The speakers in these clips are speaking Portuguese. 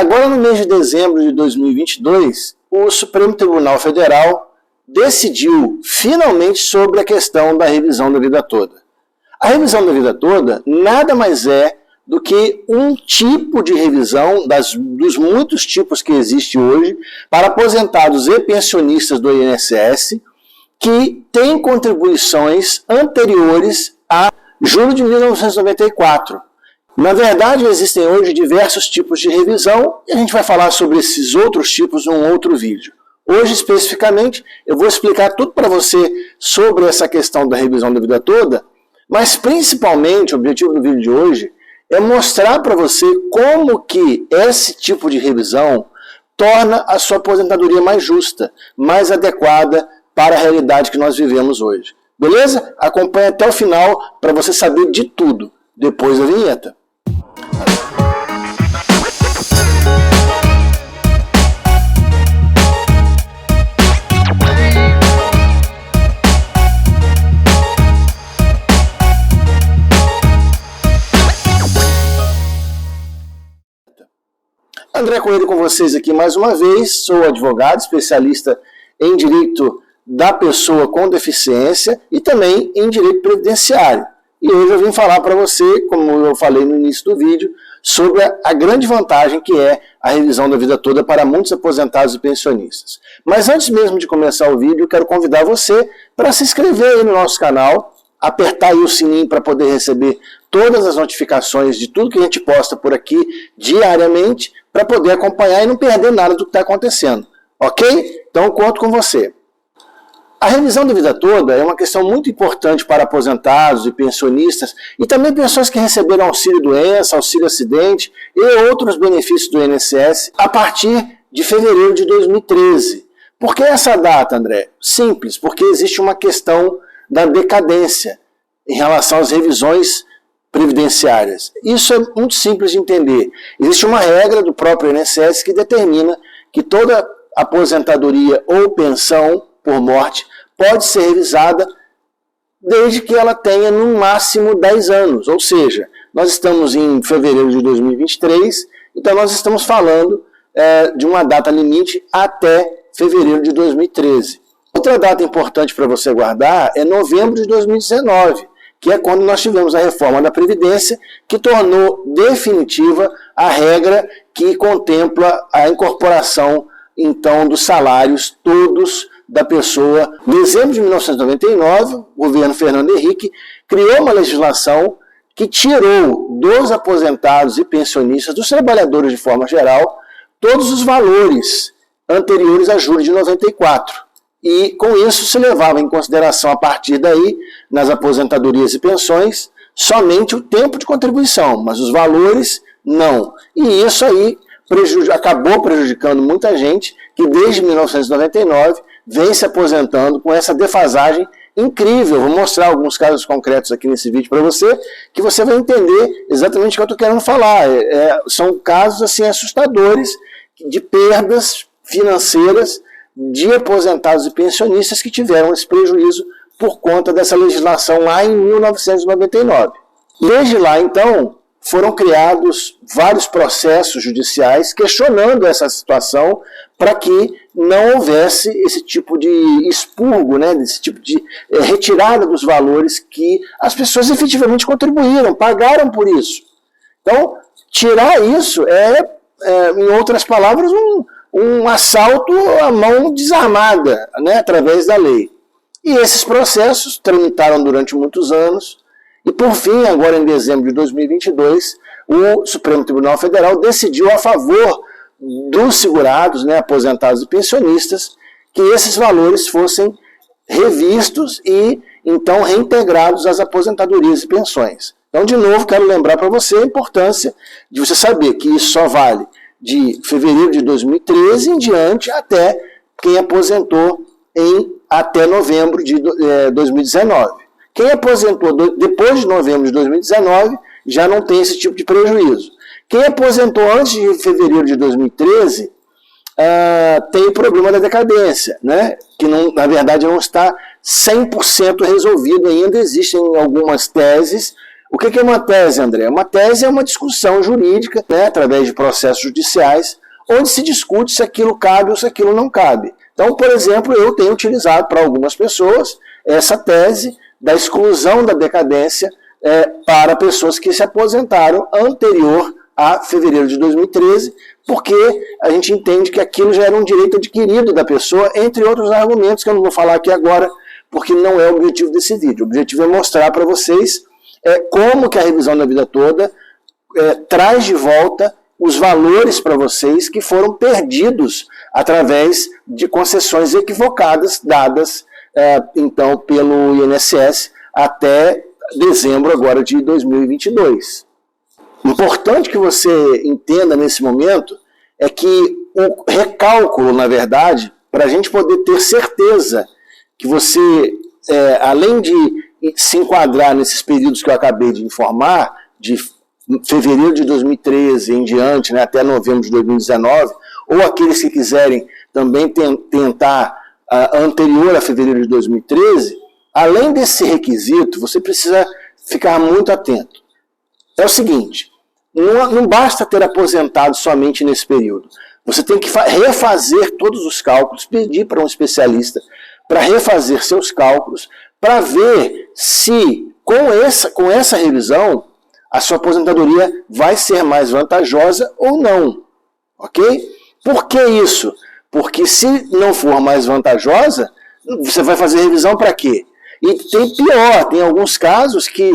Agora, no mês de dezembro de 2022, o Supremo Tribunal Federal decidiu finalmente sobre a questão da revisão da vida toda. A revisão da vida toda nada mais é do que um tipo de revisão dos muitos tipos que existe hoje para aposentados e pensionistas do INSS que têm contribuições anteriores a julho de 1994. Na verdade, existem hoje diversos tipos de revisão e a gente vai falar sobre esses outros tipos num outro vídeo. Hoje, especificamente, eu vou explicar tudo para você sobre essa questão da revisão da vida toda, mas principalmente o objetivo do vídeo de hoje é mostrar para você como que esse tipo de revisão torna a sua aposentadoria mais justa, mais adequada para a realidade que nós vivemos hoje. Beleza? Acompanhe até o final para você saber de tudo, depois da vinheta. André Coelho com vocês aqui mais uma vez, sou advogado, especialista em direito da pessoa com deficiência e também em direito previdenciário. E hoje eu vim falar para você, como eu falei no início do vídeo, sobre a grande vantagem que é a revisão da vida toda para muitos aposentados e pensionistas. Mas antes mesmo de começar o vídeo, eu quero convidar você para se inscrever aí no nosso canal, apertar aí o sininho para poder receber todas as notificações de tudo que a gente posta por aqui diariamente, para poder acompanhar e não perder nada do que está acontecendo. Ok? Então eu conto com você. A revisão da vida toda é uma questão muito importante para aposentados e pensionistas e também pessoas que receberam auxílio-doença, auxílio-acidente e outros benefícios do INSS a partir de fevereiro de 2013. Por que essa data, André? Simples, porque existe uma questão da decadência em relação às revisões previdenciárias. Isso é muito simples de entender. Existe uma regra do próprio INSS que determina que toda aposentadoria ou pensão por morte pode ser revisada desde que ela tenha no máximo 10 anos. Ou seja, nós estamos em fevereiro de 2023, então nós estamos falando de uma data limite até fevereiro de 2013. Outra data importante para você guardar é novembro de 2019, que é quando nós tivemos a reforma da Previdência, que tornou definitiva a regra que contempla a incorporação, então, dos salários todos da pessoa. Em dezembro de 1999, o governo Fernando Henrique criou uma legislação que tirou dos aposentados e pensionistas, dos trabalhadores de forma geral, todos os valores anteriores a julho de 94. E com isso se levava em consideração a partir daí, nas aposentadorias e pensões, somente o tempo de contribuição, mas os valores não. E isso aí acabou prejudicando muita gente que desde 1999 vem se aposentando com essa defasagem incrível. Vou mostrar alguns casos concretos aqui nesse vídeo para você, que você vai entender exatamente o que eu estou querendo falar. São casos assim assustadores de perdas financeiras de aposentados e pensionistas que tiveram esse prejuízo por conta dessa legislação lá em 1999. Desde lá, então, foram criados vários processos judiciais questionando essa situação para que não houvesse esse tipo de expurgo, né, esse tipo de retirada dos valores que as pessoas efetivamente contribuíram, pagaram por isso. Então, tirar isso em outras palavras, um assalto à mão desarmada, né, através da lei. E esses processos tramitaram durante muitos anos e, por fim, agora em dezembro de 2022, o Supremo Tribunal Federal decidiu a favor dos segurados, né, aposentados e pensionistas, que esses valores fossem revistos e, então, reintegrados às aposentadorias e pensões. Então, de novo, quero lembrar para você a importância de você saber que isso só vale de fevereiro de 2013 em diante até quem aposentou até novembro de 2019. Quem aposentou depois de novembro de 2019 já não tem esse tipo de prejuízo. Quem aposentou antes de fevereiro de 2013 tem o problema da decadência, né? Que não, na verdade não está 100% resolvido ainda. Existem algumas teses O que é uma tese, André? Uma tese é uma discussão jurídica, né, através de processos judiciais, onde se discute se aquilo cabe ou se aquilo não cabe. Então, por exemplo, eu tenho utilizado para algumas pessoas essa tese da exclusão da decadência para pessoas que se aposentaram anterior a fevereiro de 2013, porque a gente entende que aquilo já era um direito adquirido da pessoa, entre outros argumentos que eu não vou falar aqui agora, porque não é o objetivo desse vídeo. O objetivo é mostrar para vocês como que a revisão da vida toda traz de volta os valores para vocês que foram perdidos através de concessões equivocadas dadas, então, pelo INSS até dezembro agora de 2022. Importante que você entenda nesse momento é que o recálculo, na verdade, para a gente poder ter certeza que você, além de se enquadrar nesses períodos que eu acabei de informar, de fevereiro de 2013 em diante, né, até novembro de 2019, ou aqueles que quiserem também tentar anterior a fevereiro de 2013, além desse requisito, você precisa ficar muito atento. É o seguinte, não basta ter aposentado somente nesse período. Você tem que refazer todos os cálculos, pedir para um especialista para refazer seus cálculos, para ver se com essa revisão a sua aposentadoria vai ser mais vantajosa ou não. Ok? Por que isso? Porque se não for mais vantajosa, você vai fazer revisão para quê? E tem pior, tem alguns casos que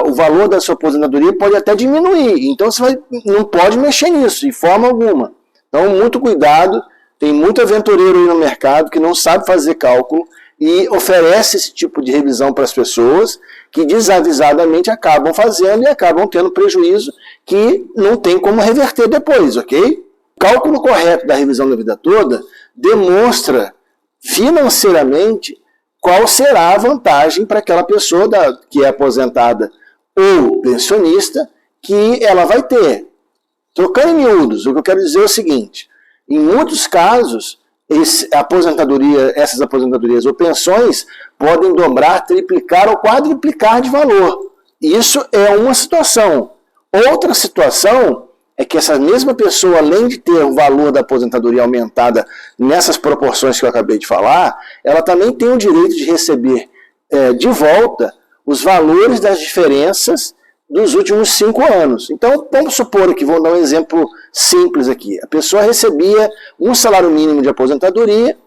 o valor da sua aposentadoria pode até diminuir. Então você não pode mexer nisso, de forma alguma. Então, muito cuidado, tem muito aventureiro aí no mercado que não sabe fazer cálculo e oferece esse tipo de revisão para as pessoas que desavisadamente acabam fazendo e acabam tendo prejuízo que não tem como reverter depois, ok? O cálculo correto da revisão da vida toda demonstra financeiramente qual será a vantagem para aquela pessoa que é aposentada ou pensionista que ela vai ter. Trocando em miúdos, o que eu quero dizer é o seguinte, em muitos casos, essas aposentadorias ou pensões podem dobrar, triplicar ou quadruplicar de valor. Isso é uma situação. Outra situação é que essa mesma pessoa, além de ter o valor da aposentadoria aumentada nessas proporções que eu acabei de falar, ela também tem o direito de receber de volta os valores das diferenças dos últimos 5 anos. Então, vamos supor que, vou dar um exemplo simples aqui. A pessoa recebia um salário mínimo de aposentadoria,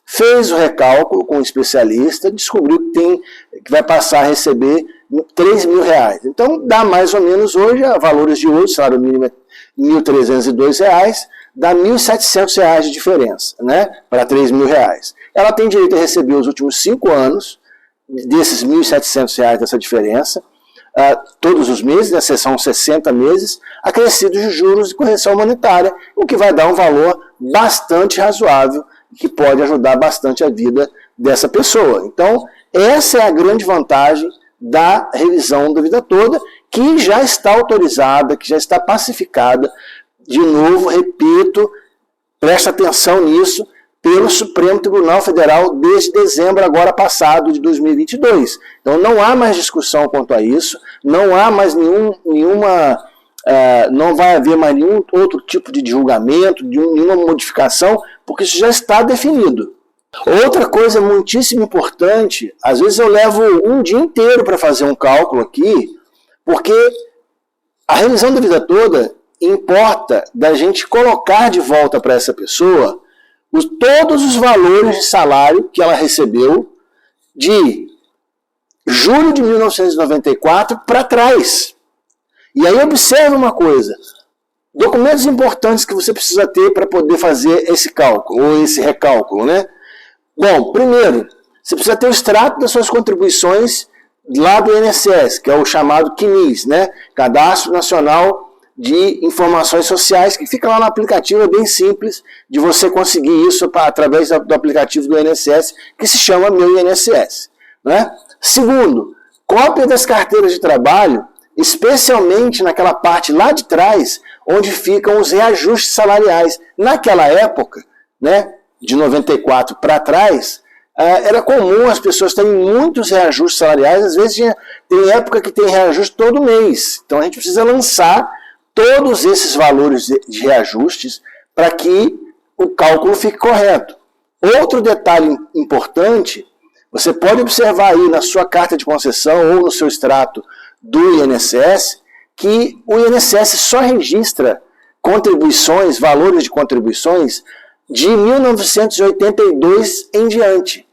fez o recálculo com um especialista, descobriu que vai passar a receber R$3.000. Então, dá mais ou menos hoje, a valores de hoje, o salário mínimo é R$1.302, dá R$1.700 de diferença, né, para R$3.000. Ela tem direito a receber os últimos 5 anos desses R$1.700 dessa diferença, todos os meses, né, são 60 meses, acrescidos de juros e correção monetária, o que vai dar um valor bastante razoável, que pode ajudar bastante a vida dessa pessoa. Então, essa é a grande vantagem da revisão da vida toda, que já está autorizada, que já está pacificada, de novo, repito, presta atenção nisso, pelo Supremo Tribunal Federal desde dezembro agora passado de 2022. Então não há mais discussão quanto a isso, não há mais não vai haver mais nenhum outro tipo de julgamento, nenhuma modificação, porque isso já está definido. Outra coisa muitíssimo importante, às vezes eu levo um dia inteiro para fazer um cálculo aqui, porque a revisão da vida toda importa da gente colocar de volta para essa pessoa todos os valores de salário que ela recebeu de julho de 1994 para trás. E aí observe uma coisa, documentos importantes que você precisa ter para poder fazer esse cálculo, ou esse recálculo, né? Bom, primeiro, você precisa ter o extrato das suas contribuições lá do INSS, que é o chamado CNIS, né? Cadastro Nacional de Informações Sociais, que fica lá no aplicativo, é bem simples de você conseguir isso através do aplicativo do INSS, que se chama Meu INSS. Né? Segundo, cópia das carteiras de trabalho, especialmente naquela parte lá de trás, onde ficam os reajustes salariais. Naquela época, né, de 94 para trás, era comum as pessoas terem muitos reajustes salariais, às vezes tem época que tem reajuste todo mês. Então a gente precisa lançar todos esses valores de reajustes para que o cálculo fique correto. Outro detalhe importante, você pode observar aí na sua carta de concessão ou no seu extrato do INSS, que o INSS só registra contribuições, valores de contribuições de 1982 em diante.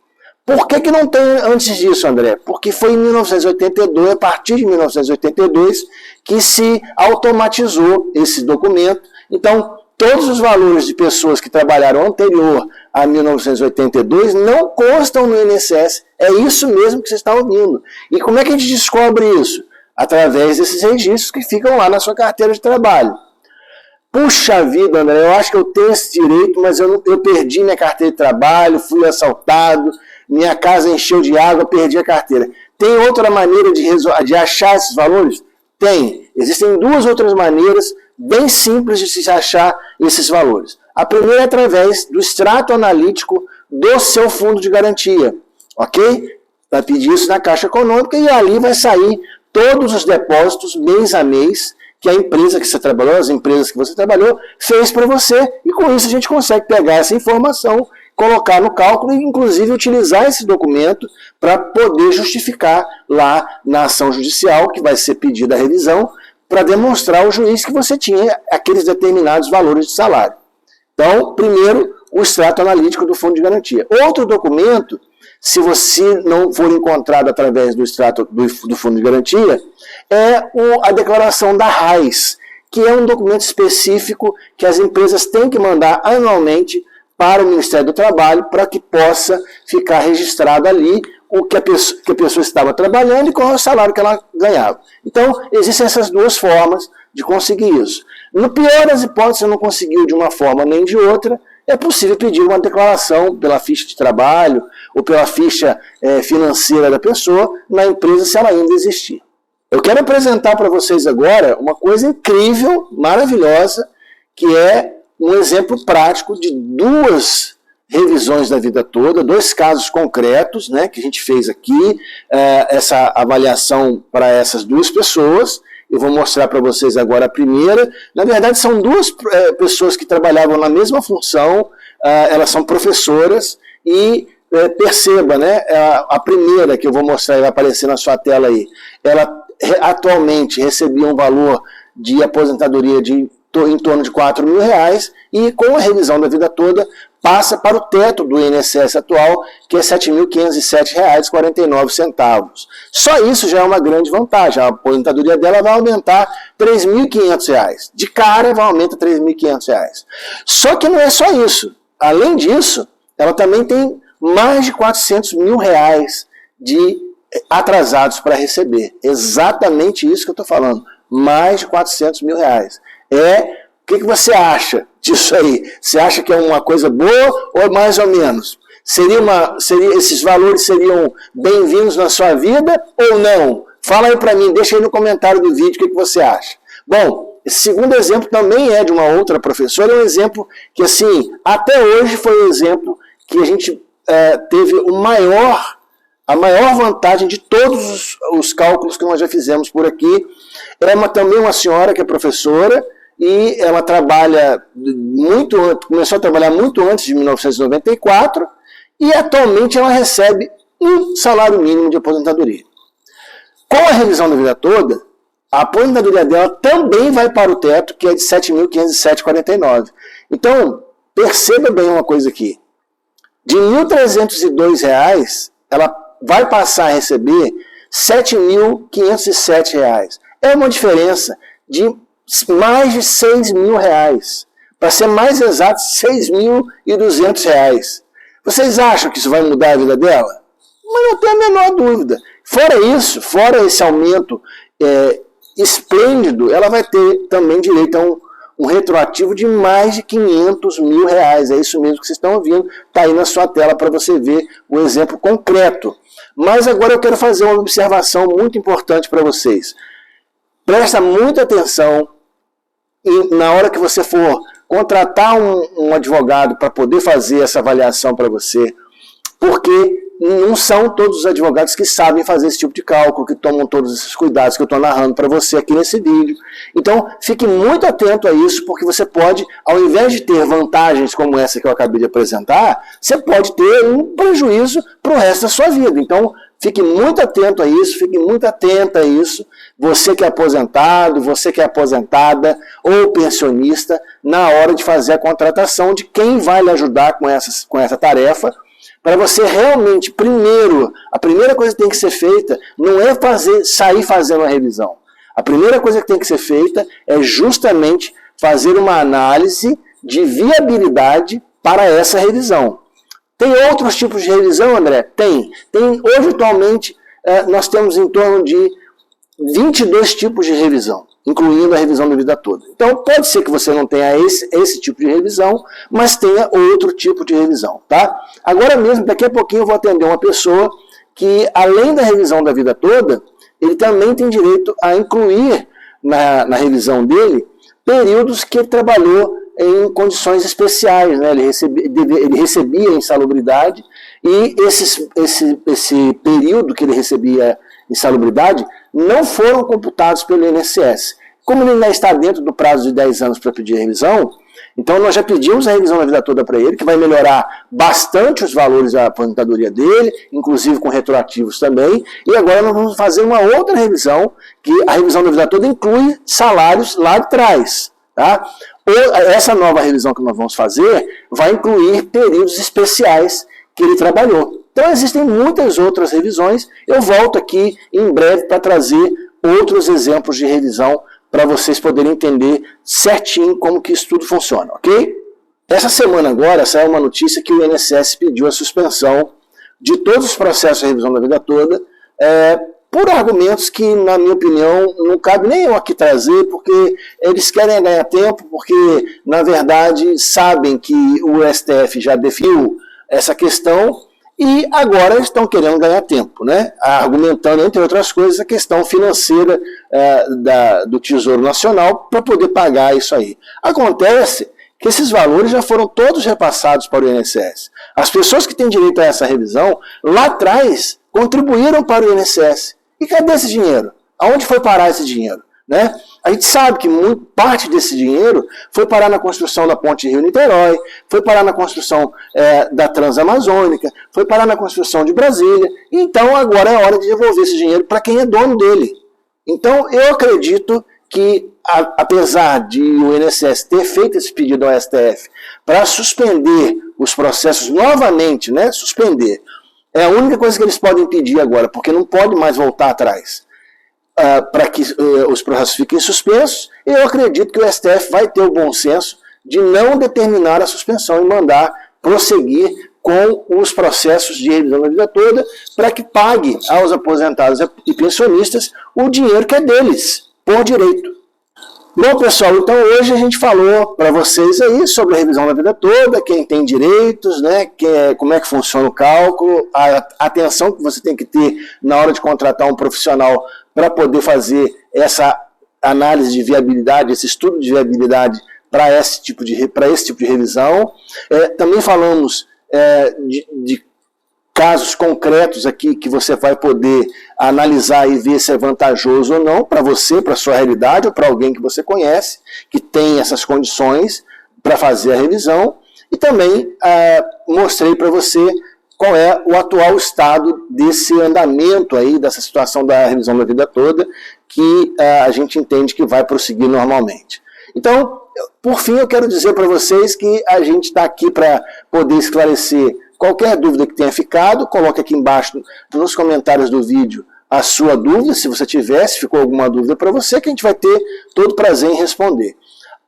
Por que não tem antes disso, André? Porque foi em 1982, a partir de 1982, que se automatizou esse documento. Então, todos os valores de pessoas que trabalharam anterior a 1982 não constam no INSS. É isso mesmo que você está ouvindo. E como é que a gente descobre isso? Através desses registros que ficam lá na sua carteira de trabalho. Puxa vida, André, eu acho que eu tenho esse direito, mas eu perdi minha carteira de trabalho, fui assaltado, minha casa encheu de água, perdi a carteira. Tem outra maneira de achar esses valores? Tem. Existem duas outras maneiras bem simples de se achar esses valores. A primeira é através do extrato analítico do seu fundo de garantia, ok? Vai pedir isso na Caixa Econômica e ali vai sair todos os depósitos mês a mês que a empresa que você trabalhou, as empresas que você trabalhou, fez para você, e com isso a gente consegue pegar essa informação, colocar no cálculo e inclusive utilizar esse documento para poder justificar lá na ação judicial, que vai ser pedida a revisão, para demonstrar ao juiz que você tinha aqueles determinados valores de salário. Então, primeiro, o extrato analítico do fundo de garantia. Outro documento, se você não for encontrado através do extrato do fundo de garantia, é a declaração da RAIS, que é um documento específico que as empresas têm que mandar anualmente para o Ministério do Trabalho para que possa ficar registrado ali o que a pessoa estava trabalhando e qual é o salário que ela ganhava. Então, existem essas duas formas de conseguir isso. No pior das hipóteses, se não conseguiu de uma forma nem de outra, é possível pedir uma declaração pela ficha de trabalho ou pela ficha financeira da pessoa na empresa, se ela ainda existir. Eu quero apresentar para vocês agora uma coisa incrível, maravilhosa, que é um exemplo prático de duas revisões da vida toda, dois casos concretos, né, que a gente fez aqui, essa avaliação para essas duas pessoas. Eu vou mostrar para vocês agora a primeira. Na verdade, são duas pessoas que trabalhavam na mesma função, elas são professoras, e perceba, né, a primeira que eu vou mostrar e vai aparecer na sua tela aí, ela atualmente recebia um valor de aposentadoria em torno de R$4.000 e com a revisão da vida toda passa para o teto do INSS atual, que é R$ 7.507,49. Só isso já é uma grande vantagem. A aposentadoria dela vai aumentar R$ 3.500. De cara, vai aumentar R$ 3.500. Só que não é só isso. Além disso, ela também tem mais de R$400 mil de atrasados para receber. Exatamente isso que eu estou falando. Mais de R$400 mil. O que você acha disso aí? Você acha que é uma coisa boa ou mais ou menos? Esses valores seriam bem-vindos na sua vida ou não? Fala aí para mim, deixa aí no comentário do vídeo o que você acha. Bom, esse segundo exemplo também é de uma outra professora, é um exemplo que, assim, até hoje foi o exemplo que a gente teve a maior vantagem de todos os cálculos que nós já fizemos por aqui. Ela é também uma senhora que é professora, e ela começou a trabalhar muito antes de 1994, e atualmente ela recebe um salário mínimo de aposentadoria. Com a revisão da vida toda, a aposentadoria dela também vai para o teto, que é de R$ 7.507,49. Então, perceba bem uma coisa aqui. De R$ 1.302, ela vai passar a receber R$ 7.507. É uma diferença de mais de R$ 6.000. Para ser mais exato, R$ 6.200. Vocês acham que isso vai mudar a vida dela? Mas não tem a menor dúvida. Fora isso, fora esse aumento esplêndido, ela vai ter também direito a um retroativo de mais de R$500 mil. É isso mesmo que vocês estão ouvindo. Está aí na sua tela para você ver o exemplo concreto. Mas agora eu quero fazer uma observação muito importante para vocês. Presta muita atenção. E na hora que você for contratar um advogado para poder fazer essa avaliação para você, porque não são todos os advogados que sabem fazer esse tipo de cálculo, que tomam todos esses cuidados que eu estou narrando para você aqui nesse vídeo. Então, fique muito atento a isso, porque você pode, ao invés de ter vantagens como essa que eu acabei de apresentar, você pode ter um prejuízo para o resto da sua vida. Então, fique muito atento a isso, fique muito atenta a isso. Você que é aposentado, você que é aposentada ou pensionista, na hora de fazer a contratação de quem vai lhe ajudar com essa tarefa, para você realmente, a primeira coisa que tem que ser feita não é sair fazendo a revisão. A primeira coisa que tem que ser feita é justamente fazer uma análise de viabilidade para essa revisão. Tem outros tipos de revisão, André? Tem. Hoje, atualmente, nós temos em torno de 22 tipos de revisão, incluindo a revisão da vida toda. Então, pode ser que você não tenha esse tipo de revisão, mas tenha outro tipo de revisão, tá? Agora mesmo, daqui a pouquinho, eu vou atender uma pessoa que, além da revisão da vida toda, ele também tem direito a incluir na revisão dele períodos que ele trabalhou em condições especiais, né? Ele recebia insalubridade e esse período que ele recebia insalubridade não foram computados pelo INSS. Como ele ainda está dentro do prazo de 10 anos para pedir a revisão, então nós já pedimos a revisão da vida toda para ele, que vai melhorar bastante os valores da aposentadoria dele, inclusive com retroativos também, e agora nós vamos fazer uma outra revisão, que a revisão da vida toda inclui salários lá de trás, tá? Essa nova revisão que nós vamos fazer vai incluir períodos especiais que ele trabalhou. Então existem muitas outras revisões, eu volto aqui em breve para trazer outros exemplos de revisão para vocês poderem entender certinho como que isso tudo funciona, ok? Essa semana agora saiu uma notícia que o INSS pediu a suspensão de todos os processos de revisão da vida toda, por argumentos que, na minha opinião, não cabe nem eu aqui trazer, porque eles querem ganhar tempo, porque, na verdade, sabem que o STF já definiu essa questão e agora estão querendo ganhar tempo, né? Argumentando, entre outras coisas, a questão financeira do Tesouro Nacional para poder pagar isso aí. Acontece que esses valores já foram todos repassados para o INSS. As pessoas que têm direito a essa revisão, lá atrás, contribuíram para o INSS. E cadê esse dinheiro? Aonde foi parar esse dinheiro? Né? A gente sabe que parte desse dinheiro foi parar na construção da ponte Rio-Niterói, foi parar na construção da Transamazônica, foi parar na construção de Brasília. Então agora é hora de devolver esse dinheiro para quem é dono dele. Então eu acredito que, apesar de o INSS ter feito esse pedido ao STF para suspender os processos novamente, né, suspender, é a única coisa que eles podem pedir agora, porque não pode mais voltar atrás, para que os processos fiquem suspensos. Eu acredito que o STF vai ter o bom senso de não determinar a suspensão e mandar prosseguir com os processos de revisão da vida toda, para que pague aos aposentados e pensionistas o dinheiro que é deles, por direito. Bom, pessoal, então hoje a gente falou para vocês aí sobre a revisão da vida toda, quem tem direitos, né, como é que funciona o cálculo, a atenção que você tem que ter na hora de contratar um profissional para poder fazer essa análise de viabilidade, esse estudo de viabilidade para esse tipo de revisão. Também falamos de casos concretos aqui que você vai poder analisar e ver se é vantajoso ou não para você, para a sua realidade ou para alguém que você conhece, que tem essas condições para fazer a revisão. E também mostrei para você qual é o atual estado desse andamento aí, dessa situação da revisão da vida toda, que a gente entende que vai prosseguir normalmente. Então, por fim, eu quero dizer para vocês que a gente está aqui para poder esclarecer qualquer dúvida que tenha ficado. Coloque aqui embaixo nos comentários do vídeo a sua dúvida, se você tiver, se ficou alguma dúvida para você, que a gente vai ter todo prazer em responder.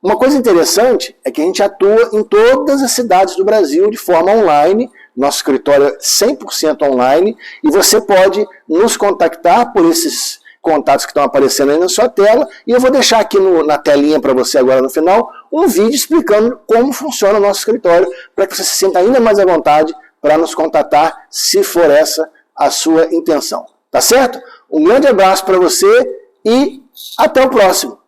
Uma coisa interessante é que a gente atua em todas as cidades do Brasil de forma online. Nosso escritório é 100% online e você pode nos contactar por esses contatos que estão aparecendo aí na sua tela, e eu vou deixar aqui na telinha para você agora no final um vídeo explicando como funciona o nosso escritório, para que você se sinta ainda mais à vontade para nos contatar, se for essa a sua intenção. Tá certo? Um grande abraço para você e até o próximo!